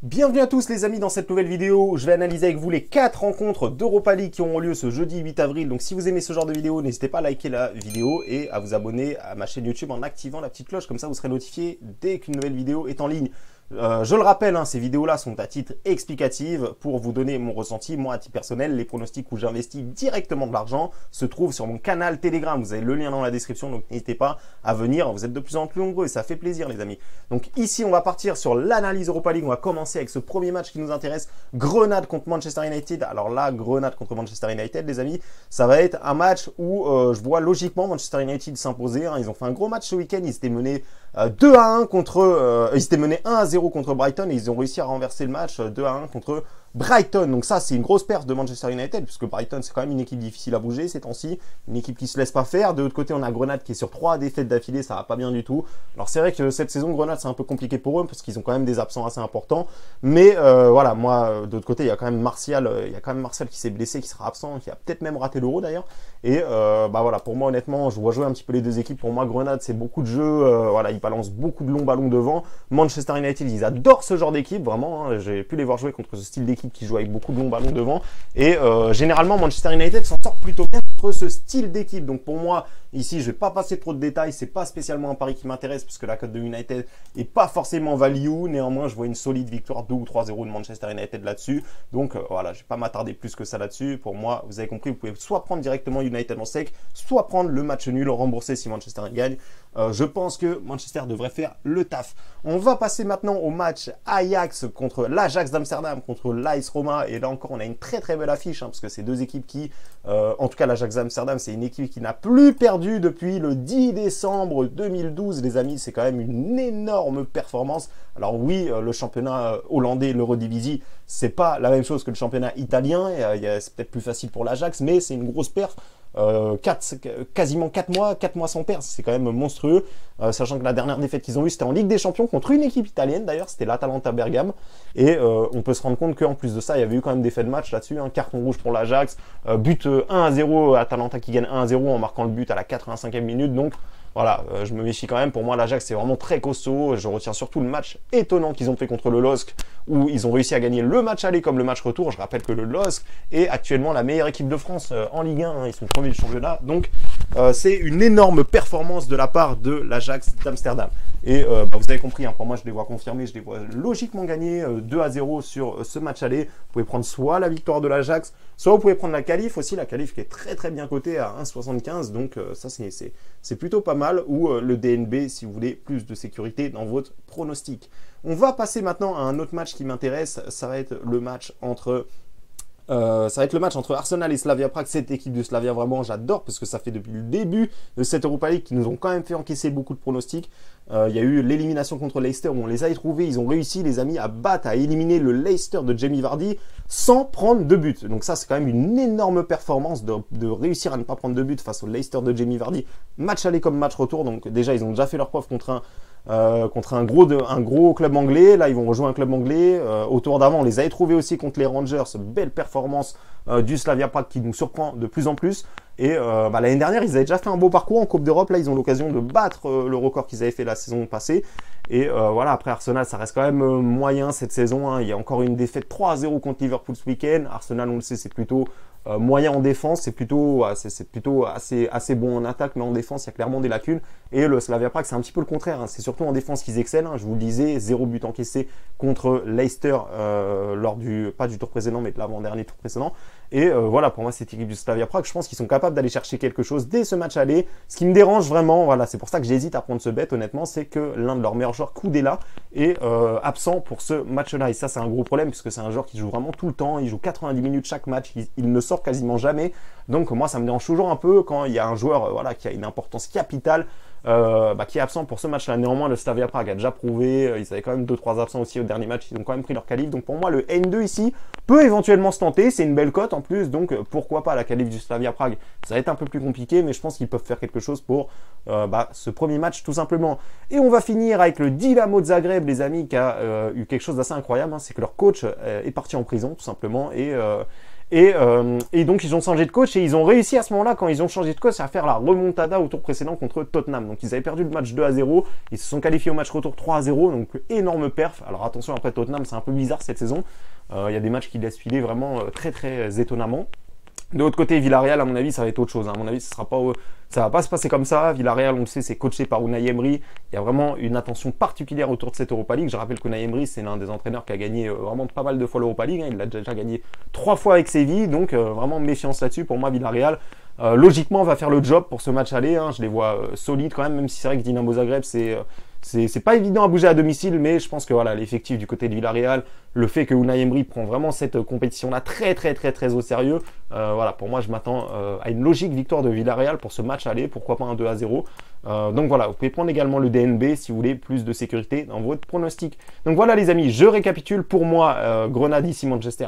Bienvenue à tous les amis dans cette nouvelle vidéo. Je vais analyser avec vous les 4 rencontres d'Europa League qui auront lieu ce jeudi 8 avril. Donc si vous aimez ce genre de vidéo, n'hésitez pas à liker la vidéo et à vous abonner à ma chaîne YouTube en activant la petite cloche. Comme ça vous serez notifié dès qu'une nouvelle vidéo est en ligne. Je le rappelle, ces vidéos-là sont à titre explicatif pour vous donner mon ressenti. Moi, à titre personnel, les pronostics où j'investis directement de l'argent se trouvent sur mon canal Telegram. Vous avez le lien dans la description, donc n'hésitez pas à venir. Vous êtes de plus en plus nombreux et ça fait plaisir, les amis. Donc ici, on va partir sur l'analyse Europa League. On va commencer avec ce premier match qui nous intéresse, Grenade contre Manchester United. Alors là, Grenade contre Manchester United, les amis, ça va être un match où je vois logiquement Manchester United s'imposer. Ils ont fait un gros match ce week-end. Ils étaient menés 2-1 contre... ils étaient menés 1-0 contre Brighton et ils ont réussi à renverser le match 2-1 contre Brighton. Donc ça, c'est une grosse perte de Manchester United puisque Brighton, c'est quand même une équipe difficile à bouger ces temps-ci, une équipe qui se laisse pas faire. De l'autre côté, on a Grenade qui est sur 3 défaites d'affilée, ça va pas bien du tout. Alors c'est vrai que cette saison, Grenade, c'est un peu compliqué pour eux parce qu'ils ont quand même des absents assez importants. Mais voilà, moi, de l'autre côté, il y a quand même Martial, qui s'est blessé, qui sera absent, qui a peut-être même raté l'Euro d'ailleurs. Et bah voilà, pour moi, honnêtement, je vois jouer un petit peu les deux équipes. Pour moi, Grenade, c'est beaucoup de jeux. Voilà, ils balancent beaucoup de longs ballons devant. Manchester United, ils adorent ce genre d'équipe, vraiment. J'ai pu les voir jouer contre ce style d'équipe qui joue avec beaucoup de longs ballons devant. Et généralement, Manchester United s'en sort plutôt bien contre ce style d'équipe. Donc pour moi, ici, je vais pas passer trop de détails. C'est pas spécialement un pari qui m'intéresse puisque la cote de United est pas forcément value. Néanmoins, je vois une solide victoire 2 ou 3-0 de Manchester United là-dessus. Donc voilà, je vais pas m'attarder plus que ça là-dessus. Pour moi, vous avez compris, vous pouvez soit prendre directement United en sec, soit prendre le match nul, rembourser si Manchester gagne. Je pense que Manchester devrait faire le taf. On va passer maintenant au match Ajax contre l'Ajax d'Amsterdam contre l'AS Roma. Et là encore, on a une très très belle affiche parce que c'est deux équipes qui, en tout cas l'Ajax d'Amsterdam, c'est une équipe qui n'a plus perdu depuis le 10 décembre 2012. Les amis, c'est quand même une énorme performance. Alors oui, le championnat hollandais, l'Eredivisie, c'est pas la même chose que le championnat italien. C'est peut-être plus facile pour l'Ajax, mais c'est une grosse perf. Quasiment 4 mois sans perdre, c'est quand même monstrueux, sachant que la dernière défaite qu'ils ont eue c'était en Ligue des Champions contre une équipe italienne d'ailleurs, c'était l'Atalanta Bergame, et on peut se rendre compte qu'en plus de ça il y avait eu quand même des faits de match là-dessus, carton rouge pour l'Ajax, but 1-0, Atalanta qui gagne 1-0 en marquant le but à la 85e minute, donc voilà, je me méfie quand même. Pour moi, l'Ajax, c'est vraiment très costaud. Je retiens surtout le match étonnant qu'ils ont fait contre le LOSC, où ils ont réussi à gagner le match aller comme le match retour. Je rappelle que le LOSC est actuellement la meilleure équipe de France en Ligue 1. Ils sont premiers du championnat. Donc, c'est une énorme performance de la part de l'Ajax d'Amsterdam. Et vous avez compris, pour moi, je les vois confirmer. Je les vois logiquement gagner 2-0 sur ce match aller. Vous pouvez prendre soit la victoire de l'Ajax, soit vous pouvez prendre la qualif aussi. La qualif qui est très très bien cotée à 1,75. Donc, ça, c'est plutôt pas mal, ou le DNB si vous voulez plus de sécurité dans votre pronostic. On va passer maintenant à un autre match qui m'intéresse, ça va être le match entre Arsenal et Slavia Prague. Cette équipe de Slavia, vraiment, j'adore parce que ça fait depuis le début de cette Europa League qu'ils nous ont quand même fait encaisser beaucoup de pronostics. Il y a eu l'élimination contre Leicester où on les a trouvés. Ils ont réussi, les amis, à éliminer le Leicester de Jamie Vardy sans prendre de but. Donc ça, c'est quand même une énorme performance de réussir à ne pas prendre de but face au Leicester de Jamie Vardy. Match aller comme match retour. Donc déjà, ils ont déjà fait leur preuve contre un gros club anglais. Là, ils vont rejoindre un club anglais. Au tour d'avant, on les avait trouvés aussi contre les Rangers. Belle performance du Slavia Prague qui nous surprend de plus en plus. Et l'année dernière, ils avaient déjà fait un beau parcours en Coupe d'Europe. Là, ils ont l'occasion de battre le record qu'ils avaient fait la saison passée. Et voilà, après Arsenal, ça reste quand même moyen cette saison. Il y a encore une défaite 3-0 contre Liverpool ce week-end. Arsenal, on le sait, c'est plutôt moyen en défense. C'est plutôt assez bon en attaque, mais en défense, il y a clairement des lacunes. Et le Slavia Prague, c'est un petit peu le contraire. C'est surtout en défense qu'ils excellent. Je vous le disais, 0 but encaissé contre Leicester lors pas du tour précédent, mais de l'avant-dernier tour précédent. Et voilà, pour moi, cette équipe du Slavia Prague, je pense qu'ils sont capables d'aller chercher quelque chose dès ce match aller. Ce qui me dérange vraiment, voilà, c'est pour ça que j'hésite à prendre ce bet, honnêtement, c'est que l'un de leurs meilleurs joueurs, Kudela, est absent pour ce match-là. Et ça, c'est un gros problème, puisque c'est un joueur qui joue vraiment tout le temps. Il joue 90 minutes chaque match. Il ne sort quasiment jamais. Donc, moi, ça me dérange toujours un peu quand il y a un joueur qui a une importance capitale, qui est absent pour ce match-là. Néanmoins, le Slavia Prague a déjà prouvé, ils avaient quand même 2-3 absents aussi au dernier match, ils ont quand même pris leur qualif. Donc pour moi, le N2 ici peut éventuellement se tenter, c'est une belle cote en plus, donc pourquoi pas la qualif du Slavia Prague. Ça va être un peu plus compliqué, mais je pense qu'ils peuvent faire quelque chose pour ce premier match tout simplement. Et on va finir avec le Dynamo de Zagreb, les amis, qui a eu quelque chose d'assez incroyable, c'est que leur coach est parti en prison tout simplement, Et donc ils ont changé de coach et ils ont réussi à ce moment-là, quand ils ont changé de coach, à faire la remontada au tour précédent contre Tottenham. Donc ils avaient perdu le match 2-0, ils se sont qualifiés au match retour 3-0, donc énorme perf. Alors attention, après Tottenham c'est un peu bizarre cette saison, il y a des matchs qui laissent filer vraiment très très étonnamment. De l'autre côté, Villarreal, à mon avis, ça va être autre chose. À mon avis, ça va pas se passer comme ça. Villarreal, on le sait, c'est coaché par Unai Emery. Il y a vraiment une attention particulière autour de cette Europa League. Je rappelle qu'Unai Emery, c'est l'un des entraîneurs qui a gagné vraiment pas mal de fois l'Europa League. Il l'a déjà gagné 3 fois avec Séville. Donc, vraiment méfiance là-dessus. Pour moi, Villarreal, logiquement, va faire le job pour ce match aller. Je les vois solides quand même si c'est vrai que Dinamo Zagreb, c'est pas évident à bouger à domicile, mais je pense que voilà, l'effectif du côté de Villarreal, le fait que Unai Emery prend vraiment cette compétition-là très au sérieux, voilà, pour moi je m'attends à une logique victoire de Villarreal pour ce match aller, pourquoi pas un 2-0. Donc voilà, vous pouvez prendre également le DNB si vous voulez plus de sécurité dans votre pronostic. Donc voilà les amis, je récapitule. Pour moi, Grenade ici, Manchester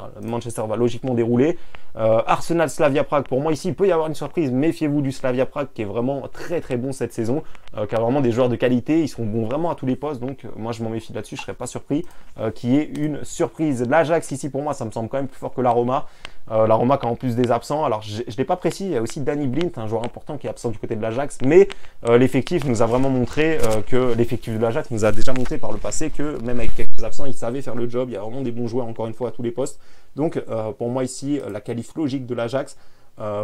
va logiquement dérouler. Arsenal, Slavia Prague, pour moi ici il peut y avoir une surprise, méfiez-vous du Slavia Prague qui est vraiment très bon cette saison, qui a vraiment des joueurs de qualité, ils sont bons vraiment à tous les postes, donc moi je m'en méfie là-dessus, je serais pas surpris qu'il y ait une surprise. L'Ajax ici pour moi ça me semble quand même plus fort que la Roma. La Roma qui a en plus des absents, alors je ne l'ai pas précis, il y a aussi Danny Blind, un joueur important qui est absent du côté de l'Ajax, mais l'effectif nous a vraiment montré que l'effectif de l'Ajax nous a déjà montré par le passé que même avec quelques absents, il savait faire le job, il y a vraiment des bons joueurs encore une fois à tous les postes. Donc pour moi ici, la qualif logique de l'Ajax,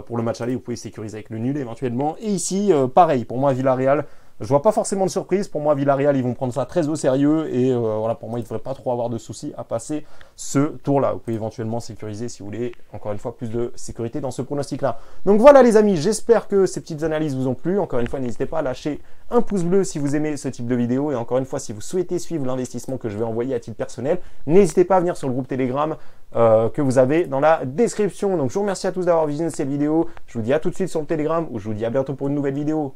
pour le match aller, vous pouvez sécuriser avec le nul éventuellement. Et ici, pareil, pour moi Villarreal, je vois pas forcément de surprise. Pour moi, Villarreal, ils vont prendre ça très au sérieux. Et voilà, pour moi, ils ne devraient pas trop avoir de soucis à passer ce tour-là. Vous pouvez éventuellement sécuriser si vous voulez, encore une fois, plus de sécurité dans ce pronostic-là. Donc voilà les amis, j'espère que ces petites analyses vous ont plu. Encore une fois, n'hésitez pas à lâcher un pouce bleu si vous aimez ce type de vidéo. Et encore une fois, si vous souhaitez suivre l'investissement que je vais envoyer à titre personnel, n'hésitez pas à venir sur le groupe Telegram que vous avez dans la description. Donc je vous remercie à tous d'avoir visionné cette vidéo. Je vous dis à tout de suite sur le Telegram ou je vous dis à bientôt pour une nouvelle vidéo.